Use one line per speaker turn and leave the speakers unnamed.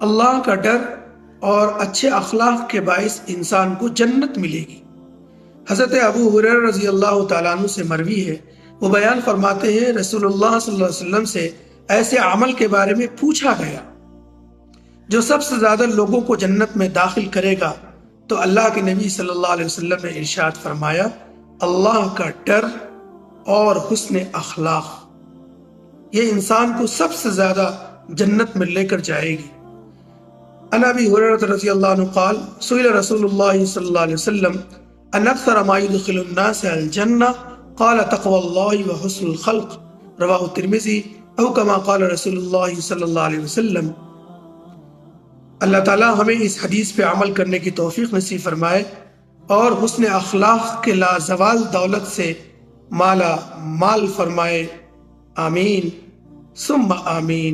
अल्लाह का डर और अच्छे अखलाक के बाइस इंसान को जन्नत मिलेगी। हज़रत अबू हुरैरा रज़ी अल्लाह तआला अन्हु से मरवी है, वो बयान फरमाते हैं रसूलुल्लाह सल्लल्लाहु अलैहि वसल्लम से ऐसे अमल के बारे में पूछा गया जो सबसे ज्यादा लोगों को जन्नत में दाखिल करेगा, तो अल्लाह के नबी सल्लल्लाहु अलैहि वसल्लम ने इरशाद फरमाया, अल्लाह का डर और हुस्न अखलाक ये इंसान को सबसे ज्यादा जन्नत में लेकर जाएगी। अन अबी हुरैरा रज़ियल्लाहु अन्हु क़ाल सुइल रसूलुल्लाह सल्लल्लाहु अलैहि वसल्लम अन अक्सर मा युदखिलुन नास अल जन्नह क़ाल तक़वल्लाहि व हुस्नुल खल्क़ रवाहु तिर्मिज़ी औ कमा क़ाल रसूलुल्लाह सल्लल्लाहु अलैहि वसल्लम। अल्लाह ताला हमें इस हदीस पे अमल करने की तौफीक नसीब फरमाए और हुस्न अखलाक के लाजवाल दौलत से माला माल फरमाए। आमीन सुम्मा आमीन।